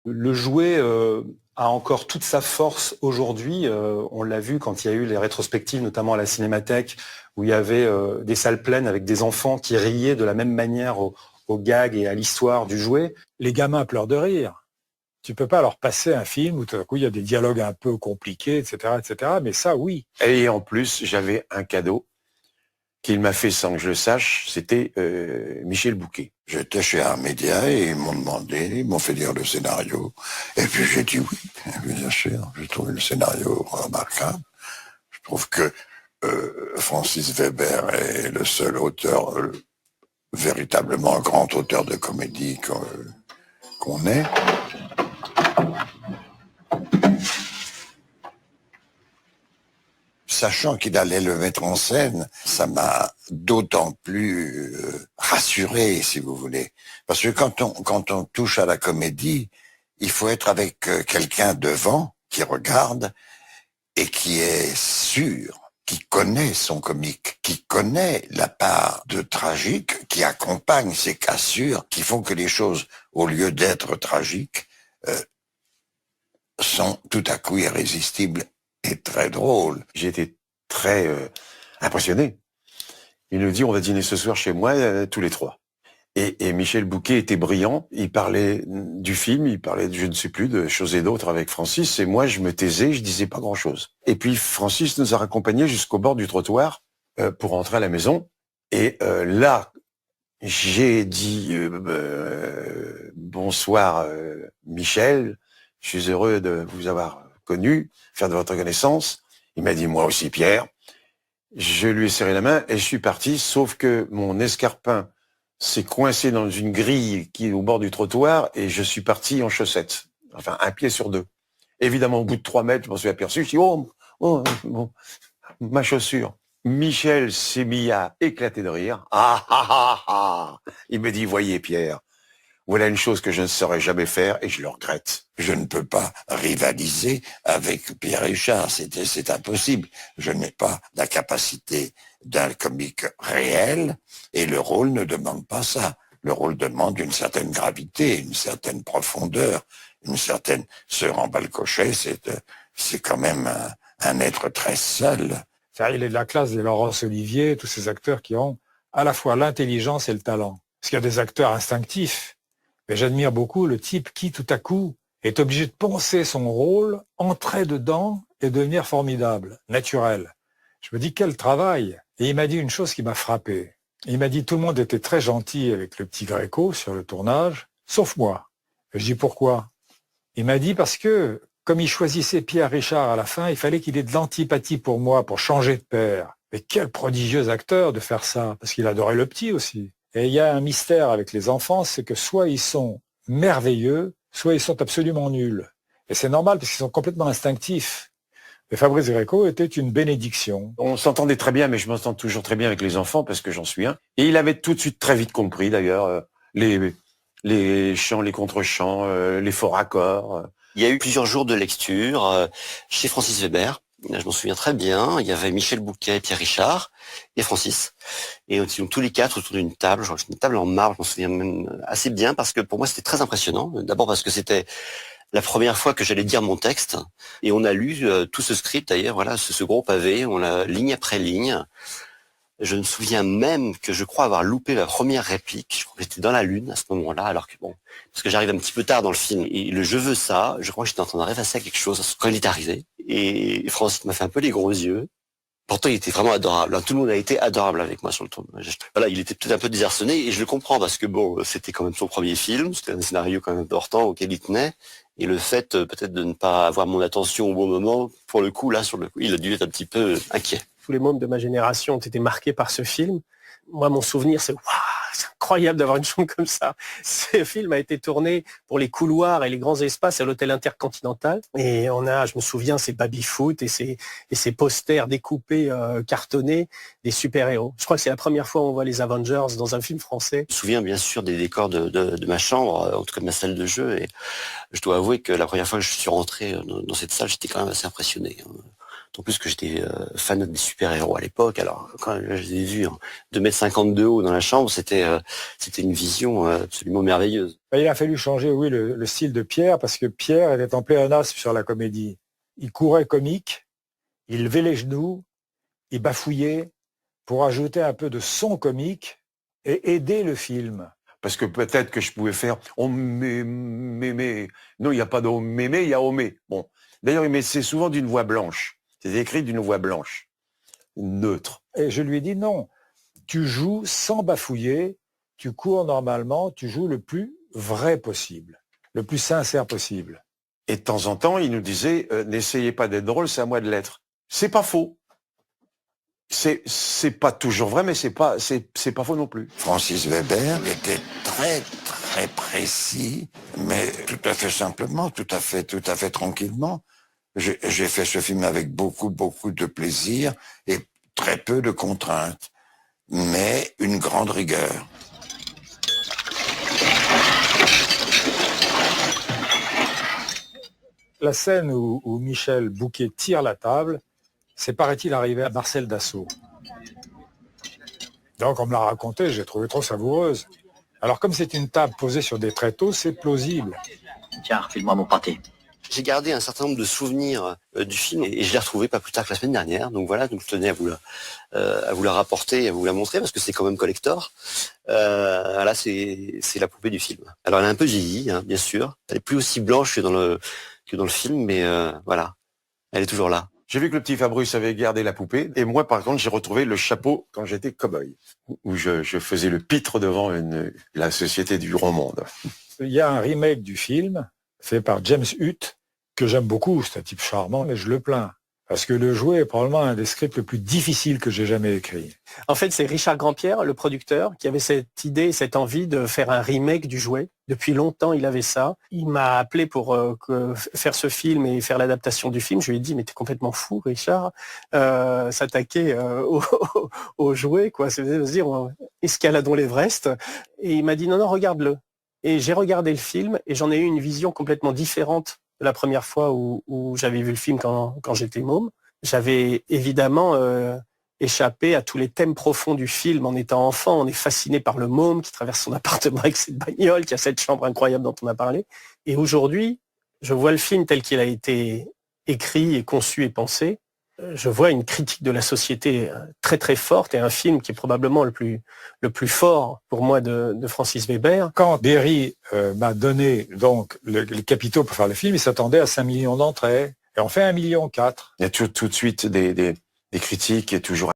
Le jouet a encore toute sa force aujourd'hui. On l'a vu quand il y a eu les rétrospectives, notamment à la Cinémathèque, où il y avait des salles pleines avec des enfants qui riaient de la même manière aux gags et à l'histoire du jouet. Les gamins pleurent de rire. Tu peux pas leur passer un film où tout à coup il y a des dialogues un peu compliqués, etc., etc. Mais ça, oui. Et en plus, j'avais un cadeau qu'il m'a fait sans que je le sache, c'était Michel Bouquet. J'étais chez un média et ils m'ont fait lire le scénario. Et puis j'ai dit oui, bien sûr. J'ai trouvé le scénario remarquable. Je trouve que Francis Weber est le seul auteur, véritablement grand auteur de comédie qu'on ait. Sachant qu'il allait le mettre en scène, ça m'a d'autant plus rassuré, si vous voulez. Parce que quand on touche à la comédie, il faut être avec quelqu'un devant, qui regarde, et qui est sûr, qui connaît son comique, qui connaît la part de tragique, qui accompagne ces cassures, qui font que les choses, au lieu d'être tragiques, sont tout à coup irrésistibles et très drôles. J'ai été très impressionné. Il nous dit, on va dîner ce soir chez moi, tous les trois. Et Michel Bouquet était brillant. Il parlait du film, il parlait de je ne sais plus, de choses et d'autres avec Francis. Et moi, je me taisais, je disais pas grand-chose. Et puis, Francis nous a raccompagnés jusqu'au bord du trottoir pour rentrer à la maison. Et là, j'ai dit bonsoir Michel, je suis heureux de vous avoir connu, faire de votre connaissance. Il m'a dit moi aussi Pierre. Je lui ai serré la main et je suis parti, sauf que mon escarpin s'est coincé dans une grille qui est au bord du trottoir et je suis parti en chaussettes. Enfin, un pied sur deux. Évidemment, au bout de 3 mètres, je m'en suis aperçu, je dis bon, ma chaussure. Michel s'est mis à éclater de rire. Ah, ah, ah, ah. Il me dit, voyez Pierre, voilà une chose que je ne saurais jamais faire et je le regrette. Je ne peux pas rivaliser avec Pierre Richard, c'est impossible. Je n'ai pas la capacité d'un comique réel et le rôle ne demande pas ça. Le rôle demande une certaine gravité, une certaine profondeur, une certaine... Ce Rambalcochet, c'est quand même un être très seul. Il est de la classe des Laurence Olivier, tous ces acteurs qui ont à la fois l'intelligence et le talent. Parce qu'il y a des acteurs instinctifs. Mais j'admire beaucoup le type qui, tout à coup, est obligé de penser son rôle, entrer dedans et devenir formidable, naturel. Je me dis, quel travail! Et il m'a dit une chose qui m'a frappé. Il m'a dit, tout le monde était très gentil avec le petit Gréco sur le tournage, sauf moi. Et je dis, pourquoi? Il m'a dit, parce que, comme il choisissait Pierre Richard à la fin, il fallait qu'il ait de l'antipathie pour moi, pour changer de père. Mais quel prodigieux acteur de faire ça, parce qu'il adorait le petit aussi. Et il y a un mystère avec les enfants, c'est que soit ils sont merveilleux, soit ils sont absolument nuls. Et c'est normal parce qu'ils sont complètement instinctifs. Et Fabrice Gréco était une bénédiction. On s'entendait très bien, mais je m'entends toujours très bien avec les enfants parce que j'en suis un. Et il avait tout de suite très vite compris d'ailleurs les chants, les contre-chants, les faux raccords. Il y a eu plusieurs jours de lecture chez Francis Weber. Je m'en souviens très bien. Il y avait Michel Bouquet, Pierre Richard et Francis. Et nous tous les 4 autour d'une table. Je crois que c'était une table en marbre. Je m'en souviens même assez bien parce que pour moi c'était très impressionnant. D'abord parce que c'était la première fois que j'allais dire mon texte. Et on a lu tout ce script d'ailleurs. Voilà, ce gros pavé. On l'a ligne après ligne. Je me souviens même que je crois avoir loupé la première réplique. Je crois que j'étais dans la lune à ce moment-là, alors que bon, parce que j'arrive un petit peu tard dans le film. Et le je veux ça, je crois que j'étais en train de rêvasser à quelque chose quand il est arrivé. Et Francis m'a fait un peu les gros yeux. Pourtant, il était vraiment adorable. Tout le monde a été adorable avec moi sur le tournage. Voilà, il était peut-être un peu désarçonné et je le comprends parce que bon, c'était quand même son premier film. C'était un scénario quand même important auquel il tenait. Et le fait peut-être de ne pas avoir mon attention au bon moment, pour le coup, là, sur le coup, il a dû être un petit peu inquiet. Tous les membres de ma génération ont été marqués par ce film. Moi, mon souvenir, c'est waouh, c'est incroyable d'avoir une chambre comme ça. Ce film a été tourné pour les couloirs et les grands espaces à l'hôtel Intercontinental. Et je me souviens, ces baby-foot et ces posters découpés, cartonnés des super-héros. Je crois que c'est la première fois où on voit les Avengers dans un film français. Je me souviens bien sûr des décors de ma chambre, en tout cas de ma salle de jeu. Et je dois avouer que la première fois que je suis rentré dans cette salle, j'étais quand même assez impressionné. En plus que j'étais fan des super-héros à l'époque. Alors, quand je les ai vus 2,50 m de haut dans la chambre, c'était une vision absolument merveilleuse. Il a fallu changer, oui, le style de Pierre, parce que Pierre était en pléonasme sur la comédie. Il courait comique, il levait les genoux, il bafouillait pour ajouter un peu de son comique et aider le film. Parce que peut-être que je pouvais faire on mémé. Non, il n'y a pas de on mémé, il y a omé. Bon. D'ailleurs, mais c'est souvent d'une voix blanche. C'est écrit d'une voix blanche, neutre. Et je lui ai dit non, tu joues sans bafouiller, tu cours normalement, tu joues le plus vrai possible, le plus sincère possible. Et de temps en temps, il nous disait n'essayez pas d'être drôle, c'est à moi de l'être. C'est pas faux. C'est pas toujours vrai, mais c'est pas faux non plus. Francis Weber était très très précis, mais tout à fait simplement, tout à fait tranquillement. J'ai fait ce film avec beaucoup de plaisir et très peu de contraintes, mais une grande rigueur. La scène où Michel Bouquet tire la table, c'est paraît-il arrivé à Marcel Dassault. Donc on me l'a raconté, j'ai trouvé trop savoureuse. Alors comme c'est une table posée sur des tréteaux, c'est plausible. Tiens, file-moi mon pâté. J'ai gardé un certain nombre de souvenirs du film et je l'ai retrouvé pas plus tard que la semaine dernière. Donc voilà, donc je tenais à vous la rapporter et à vous la montrer parce que c'est quand même collector. Là, c'est la poupée du film. Alors elle a un peu vieilli, hein, bien sûr. Elle est plus aussi blanche que dans le film, mais voilà, elle est toujours là. J'ai vu que le petit Fabrice avait gardé la poupée. Et moi, par contre, j'ai retrouvé le chapeau quand j'étais cow-boy, où je faisais le pitre devant la société du rond monde. Il y a un remake du film fait par James Hutt, que j'aime beaucoup, c'est un type charmant, mais je le plains. Parce que le jouet est probablement un des scripts les plus difficiles que j'ai jamais écrit. En fait, c'est Richard Grandpierre, le producteur, qui avait cette idée, cette envie de faire un remake du jouet. Depuis longtemps, il avait ça. Il m'a appelé pour faire ce film et faire l'adaptation du film. Je lui ai dit, mais t'es complètement fou, Richard, s'attaquer au jouet, quoi. C'est de se dire, escaladons l'Everest. Et il m'a dit, non, regarde-le. Et j'ai regardé le film et j'en ai eu une vision complètement différente de la première fois où j'avais vu le film quand j'étais môme. J'avais évidemment échappé à tous les thèmes profonds du film en étant enfant. On est fasciné par le môme qui traverse son appartement avec cette bagnole, qui a cette chambre incroyable dont on a parlé. Et aujourd'hui, je vois le film tel qu'il a été écrit et conçu et pensé. Je vois une critique de la société très très forte et un film qui est probablement le plus fort pour moi de Francis Weber. Quand Berry m'a donné donc les capitaux pour faire le film, il s'attendait à 5 millions d'entrées et on fait 1,4 million. Il y a tout de suite des critiques et toujours